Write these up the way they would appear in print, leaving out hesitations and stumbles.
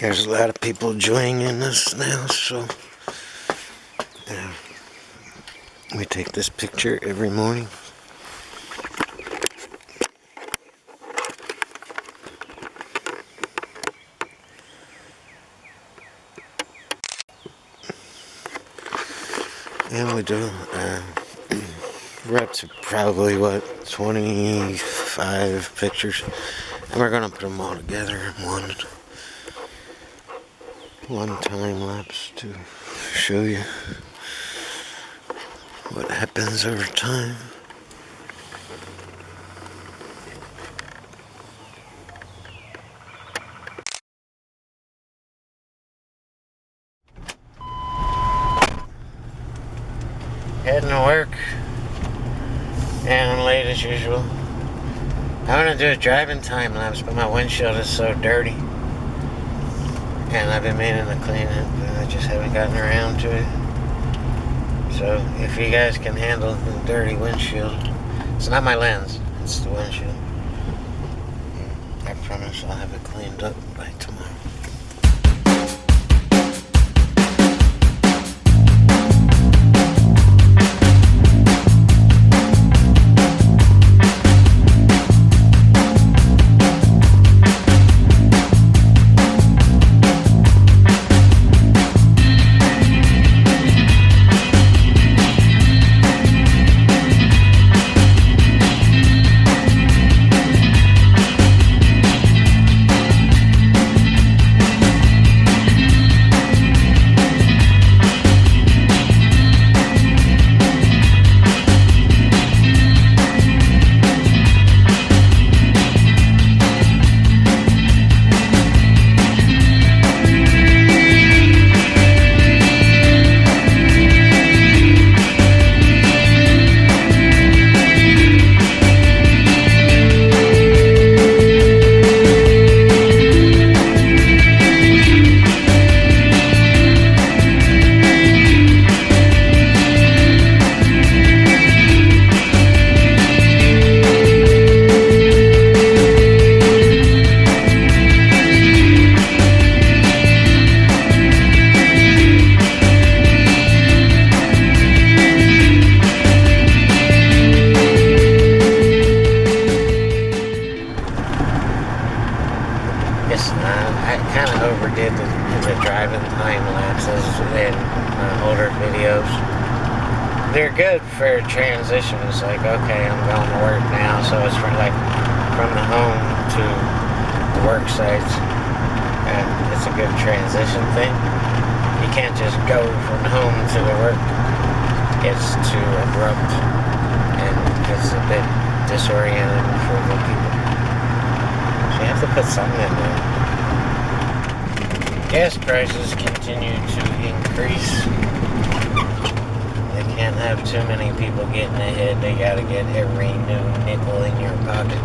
There's a lot of people joining in this now, so we take this picture every morning. And we do. We're up to probably, 25 pictures. And we're going to put them all together in one time lapse to show you what happens over time. Heading to work, and I'm late as usual. I want to do a driving time lapse, but my windshield is so dirty, and I've been meaning to clean it, but I just haven't gotten around to it. So if you guys can handle the dirty windshield, it's not my lens, it's the windshield. I promise I'll have it cleaned up by tomorrow. I kind of overdid the driving time lapses in older videos. They're good for transitions, like, okay, I'm going to work now, so it's from the home to the work sites, and it's a good transition thing. You can't just go from home to the work. It's too abrupt, and it's a bit disorienting for the people. So you have to put something in there. Gas prices continue to increase. They can't have too many people getting ahead. They gotta get every new nickel in your pocket.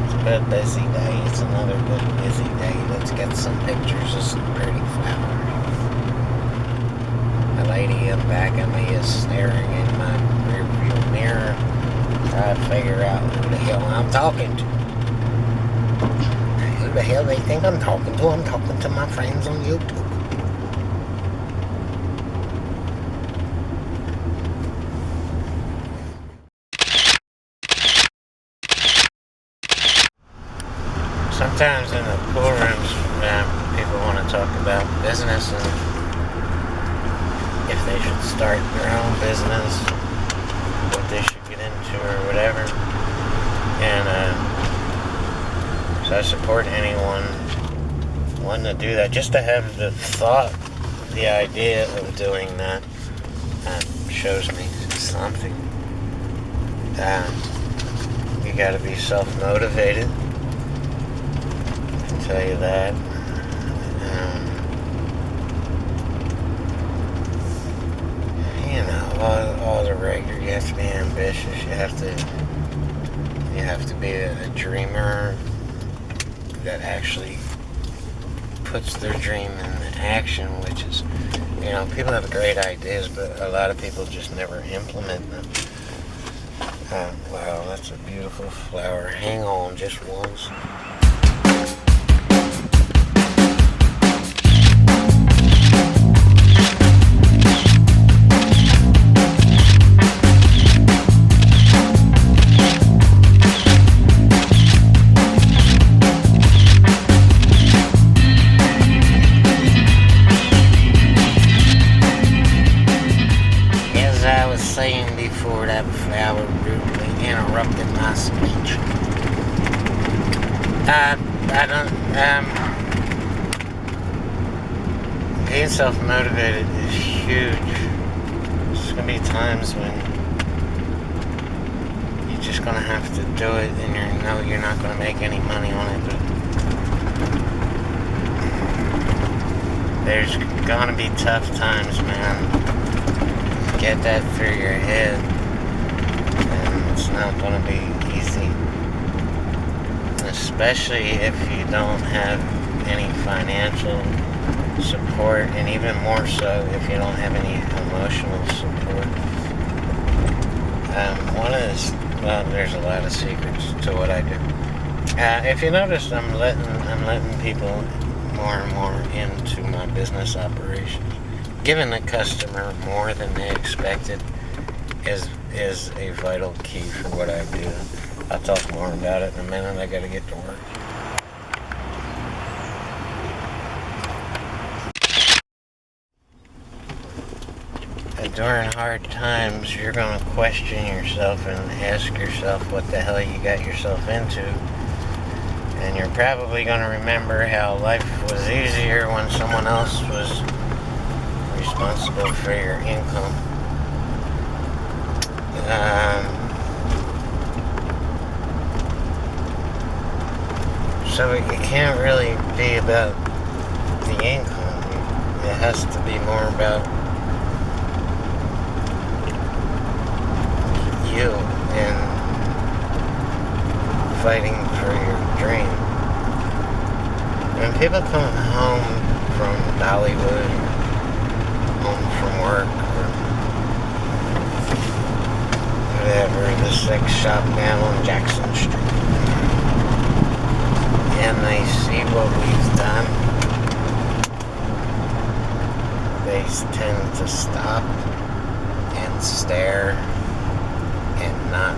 It's a good busy day. It's another good busy day. Let's get some pictures of some pretty flowers. The lady in back of me is staring in my rearview mirror, trying to figure out who the hell I'm talking to. Who the hell they think I'm talking to? I'm talking to my friends on YouTube. Sometimes in the pool rooms, people want to talk about business and if they should start their own business, what they should get into or whatever. And so I support anyone wanting to do that, just to have the thought, the idea of doing that shows me something. You gotta be self-motivated, I can tell you that. All the regular, you have to be ambitious, you have to be a dreamer that actually puts their dream into action, which is, people have great ideas, but a lot of people just never implement them. Wow, that's a beautiful flower. Hang on just once. rudely interrupted my speech. I don't, being self-motivated is huge. There's going to be times when you're just going to have to do it, and you know you're not going to make any money on it, but there's going to be tough times, man. Get that through your head, and it's not going to be easy. Especially if you don't have any financial support, and even more so if you don't have any emotional support. There's a lot of secrets to what I do. If you notice, I'm letting people more and more into my business operations. Giving the customer more than they expected is a vital key for what I do. I'll talk more about it in a minute. I gotta get to work. And during hard times, you're gonna question yourself and ask yourself what the hell you got yourself into. And you're probably gonna remember how life was easier when someone else was responsible for your income. So it can't really be about the income. It has to be more about you and fighting for your dream. When people come home from Hollywood, home from work, or whatever, the sex shop down on Jackson Street, and they see what we've done, they tend to stop and stare and not,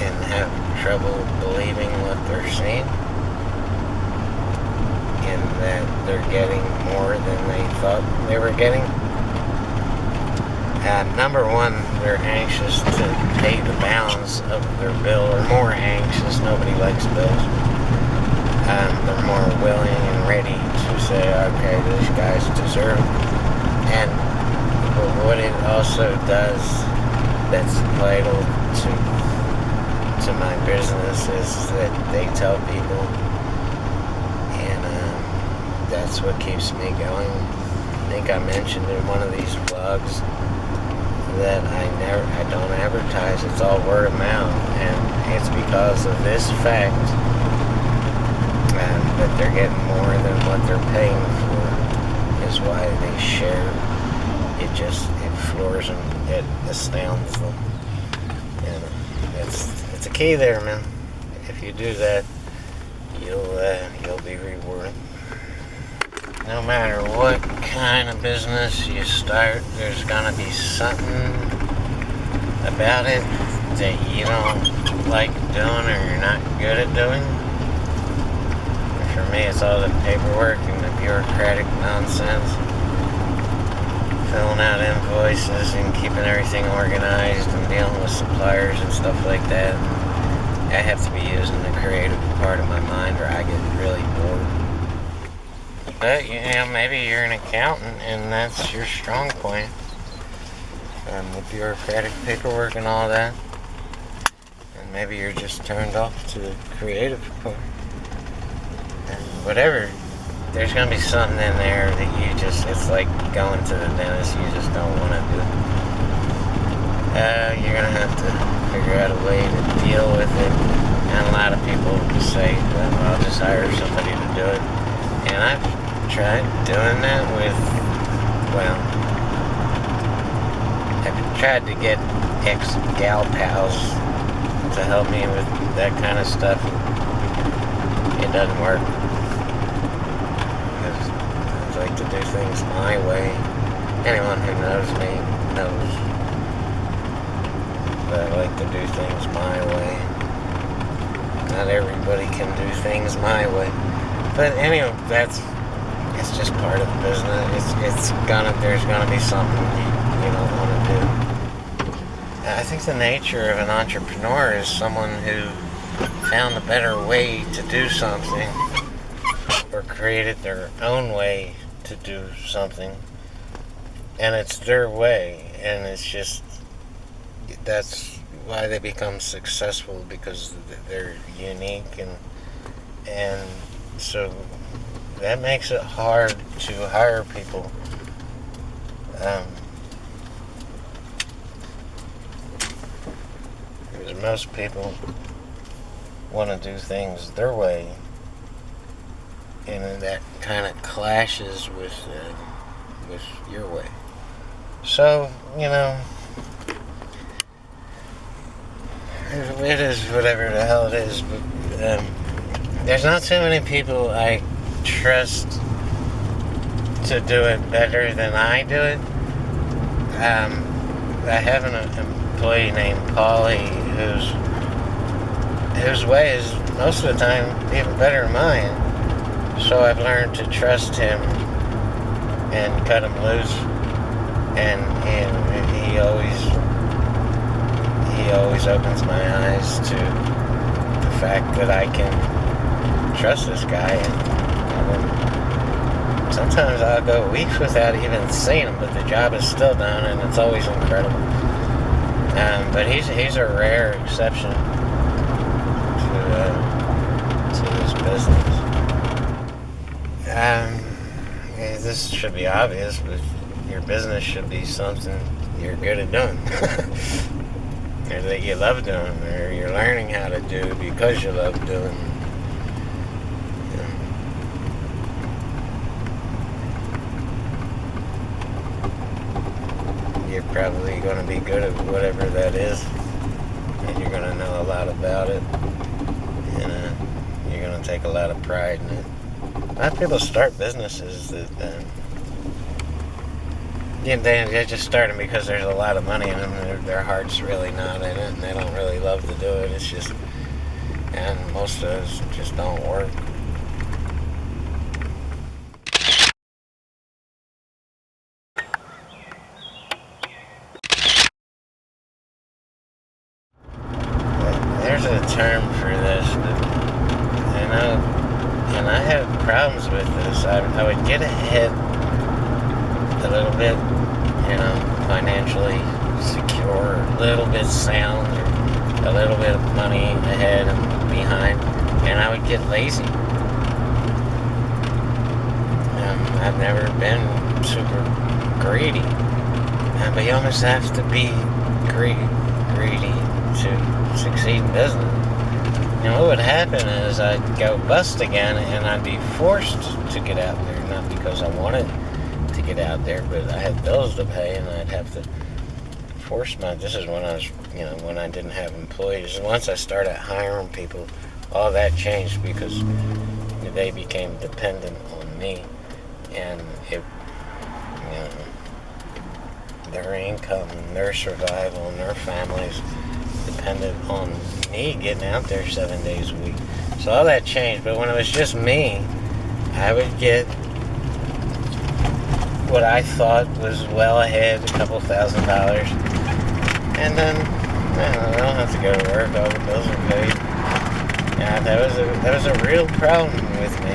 and have trouble believing what they're seeing, and that they're getting more than they thought they were getting. Number one, they're anxious to pay the balance of their bill, or more anxious. Nobody likes bills. They're more willing and ready to say, okay, these guys deserve it. And what it also does that's vital to my business is that they tell people, and that's what keeps me going. I think I mentioned in one of these vlogs that I don't advertise. It's all word of mouth, and it's because of this fact that they're getting more than what they're paying for is why they share. It floors them, it astounds them, and it's a key there, man. If you do that, you'll be rewarded. No matter what kind of business you start, there's gonna be something about it that you don't like doing or you're not good at doing. For me, it's all the paperwork and the bureaucratic nonsense. Filling out invoices and keeping everything organized and dealing with suppliers and stuff like that. I have to be using the creative part of my mind or I get really bored. But, maybe you're an accountant and that's your strong point. The bureaucratic paperwork and all that. And maybe you're just turned off to the creative part. And whatever, there's going to be something in there that it's like going to the dentist, you just don't want to do. You're going to have to figure out a way to deal with it. And a lot of people say, well, I'll just hire somebody to do it. And I've tried doing that I've tried to get ex-gal pals to help me with that kind of stuff. It doesn't work. I like to do things my way. Anyone who knows me knows that I like to do things my way. Not everybody can do things my way. But anyway, it's just part of the business. There's gonna be something you don't want to do. I think the nature of an entrepreneur is someone who found a better way to do something or created their own way to do something, and it's their way, and it's just, that's why they become successful, because they're unique, and so that makes it hard to hire people. Because most people want to do things their way, and that kind of clashes with your way. So, it is whatever the hell it is, but there's not too many people I trust to do it better than I do it. I have an employee named Paulie whose way is most of the time even better than mine. So I've learned to trust him and cut him loose, and he always opens my eyes to the fact that I can trust this guy, and sometimes I'll go weeks without even seeing him, but the job is still done, and it's always incredible. But he's a rare exception to this business. This should be obvious, but your business should be something you're good at doing, or that you love doing, or you're learning how to do because you love doing. You're probably going to be good at whatever that is, and you're going to know a lot about it, and you're going to take a lot of pride in it. A lot of people start businesses that they just start them because there's a lot of money in them. Their heart's really not in it, and they don't really love to do it. It's just, and most of those just don't work. There's a term for this, but and I have problems with this. I would get ahead a little bit, financially secure, a little bit sound, or a little bit of money ahead and behind, and I would get lazy. I've never been super greedy, but you almost have to be greedy to succeed in business. What would happen is I'd go bust again, and I'd be forced to get out there, not because I wanted to get out there, but I had bills to pay, and I'd have to force this is when I was, when I didn't have employees. And once I started hiring people, all that changed, because they became dependent on me, and their income, and their survival, and their families depended on me getting out there 7 days a week. So all that changed. But when it was just me, I would get what I thought was well ahead, a couple $1,000, and then I don't have to go to work. All the bills are paid. Yeah, that was a real problem with me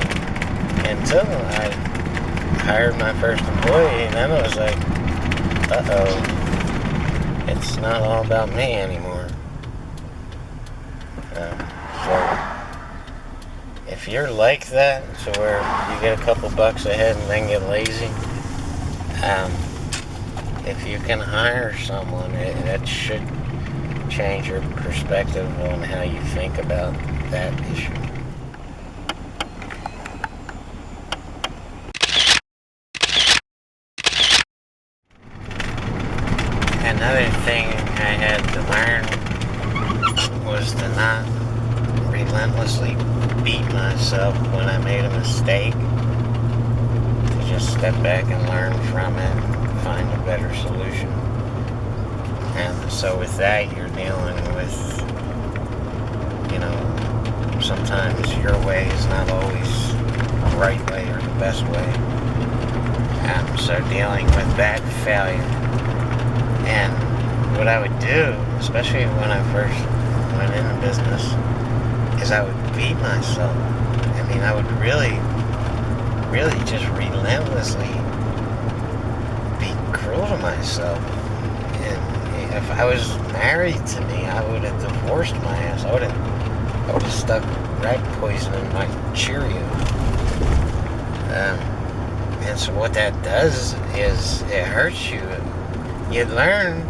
until I hired my first employee, and then it was like, it's not all about me anymore. So if you're like that, to where you get a couple bucks ahead and then get lazy, if you can hire someone, that should change your perspective on how you think about that issue. Another thing I had to learn was to not relentlessly beat myself when I made a mistake. To just step back and learn from it and find a better solution. And so with that, you're dealing with, sometimes your way is not always the right way or the best way. So dealing with that failure and what I would do, especially when I first went into business, is I would beat myself. I mean, I would really just relentlessly be cruel to myself. And if I was married to me, I would have divorced my ass. I would have stuck rat poison in my Cheerios. And so what that does is it hurts you. You learn,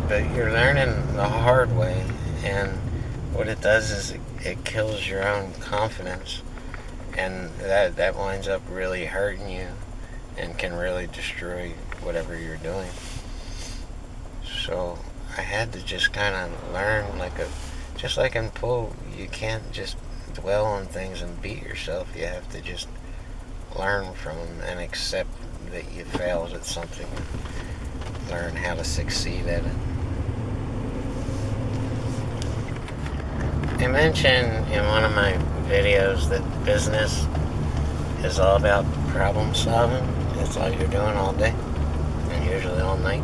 but you're learning the hard way. And what it does is it kills your own confidence. And that winds up really hurting you and can really destroy whatever you're doing. So I had to just kind of learn, just like in pool, you can't just dwell on things and beat yourself. You have to just learn from them and accept that you failed at something and learn how to succeed at it. I mentioned in one of my videos that business is all about problem solving. That's all you're doing all day and usually all night.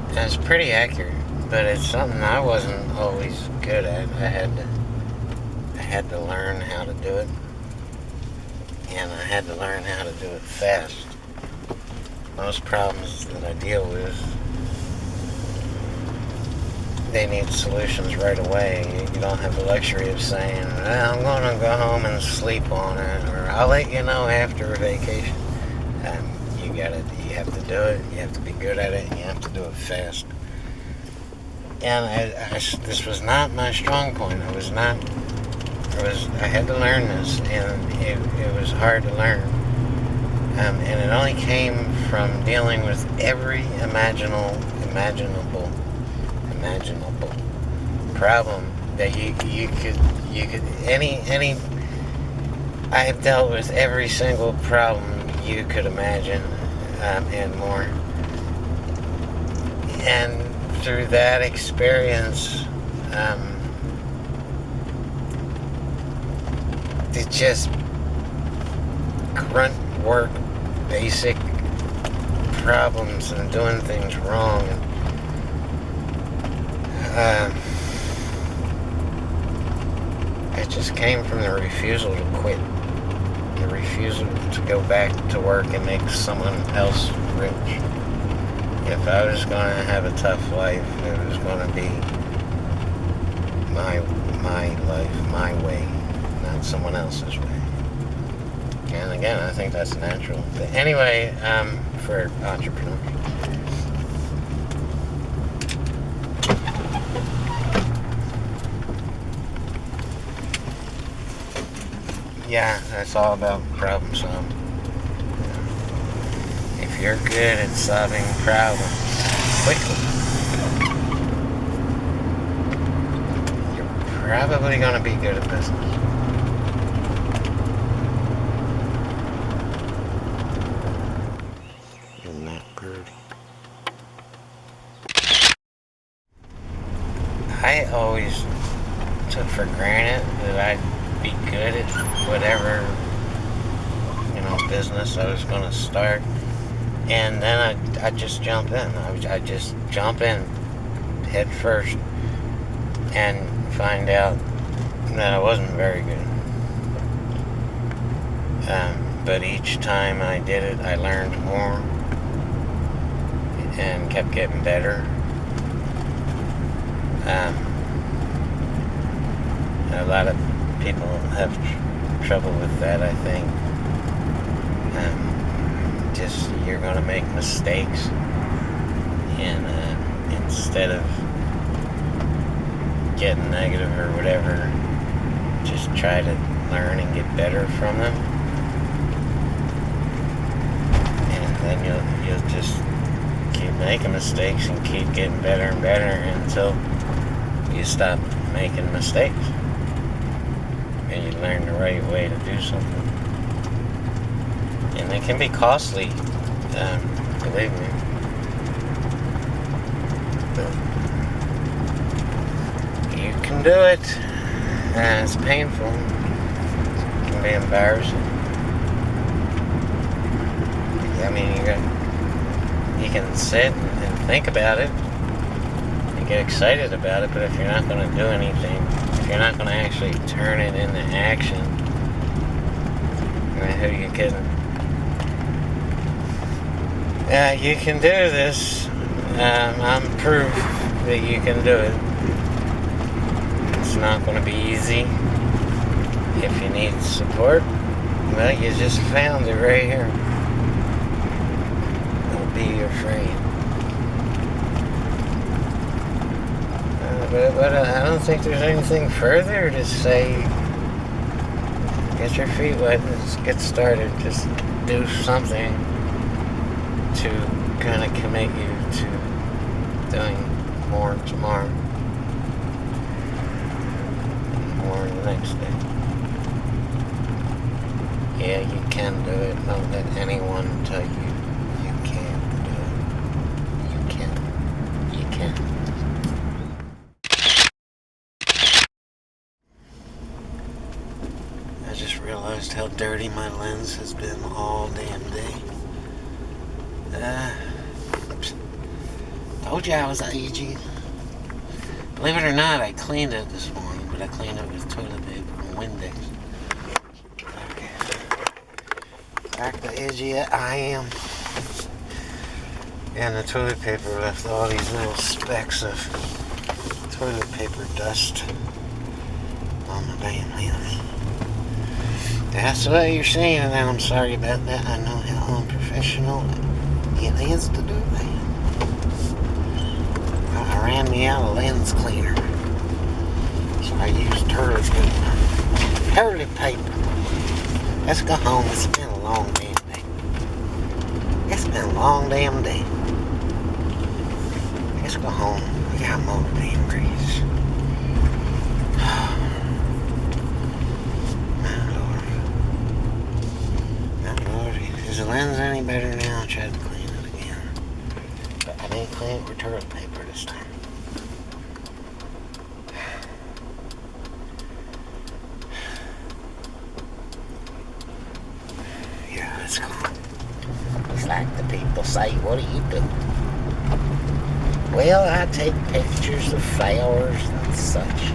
And it's pretty accurate, but it's something I wasn't always good at. I had to learn how to do it, and I had to learn how to do it fast. Most problems that I deal with, they need solutions right away. You don't have the luxury of saying, well, I'm going to go home and sleep on it, or I'll let you know after a vacation. You have to do it, you have to be good at it, and you have to do it fast. And this was not my strong point. I had to learn this, and it was hard to learn. And it only came from dealing with every imaginable problem that you could I have dealt with every single problem you could imagine, and more. And through that experience, it just grunt work, basic problems and doing things wrong. It just came from the refusal to quit, the refusal to go back to work and make someone else rich. If I was going to have a tough life, it was going to be my life, my way, not someone else's way. And again, I think that's natural. But anyway, for entrepreneurs. Yeah, that's all about problem solving. If you're good at solving problems quickly, you're probably going to be good at business. Isn't that pretty? I always took for granted that I'd be good at whatever, business I was going to start. And then I'd just jump in. I'd just jump in head first and find out that I wasn't very good. But each time I did it, I learned more and kept getting better. A lot of people have trouble with that, I think. Just you're going to make mistakes, and instead of getting negative or whatever, just try to learn and get better from them, and then you'll just keep making mistakes and keep getting better and better until you stop making mistakes and you learn the right way to do something. And it can be costly, believe me. But you can do it, and it's painful. It can be embarrassing. I mean, You can sit and think about it and get excited about it, but if you're not going to do anything, if you're not going to actually turn it into action, I mean, who are you kidding? You can do this. I'm proof that you can do it. It's not going to be easy. If you need support, well, you just found it right here. Don't be your friend. But I don't think there's anything further to say. Get your feet wet and just get started. Just do something to kind of commit you to doing more tomorrow. More the next day. Yeah, you can do it. Don't let anyone tell you you can't do it. You can. You can. I just realized how dirty my lens has been all damn day. Told you I was aging. Believe it or not, I cleaned it this morning, but I cleaned it with toilet paper and Windex. Back the edgy I am. And the toilet paper left all these little specks of toilet paper dust on the damn lens. That's the way you're seeing it, and I'm sorry about that. I know how unprofessional it is to do that. I ran me out of lens cleaner, so I used toilet paper. Let's go home. It's been a long damn day. It's been a long damn day. Let's go home. We got more damn breeze. My Lord. Is the lens any better now? I tried to clean it again. But I didn't clean it with toilet paper this time. Yeah, let's go. It's like the people say, what do you do? Well, I take pictures of flowers and such.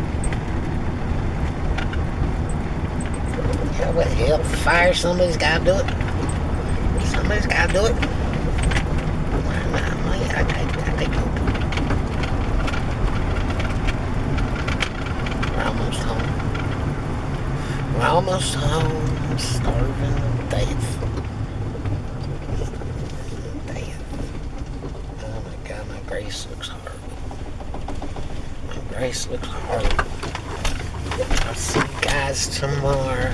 Yeah, well, hell, fire, somebody's got to do it. Somebody's got to do it. I take hope. We're almost home. We're almost home. I'm starving to death. Oh my God, my grace looks horrible. My grace looks horrible. I'll see you guys tomorrow.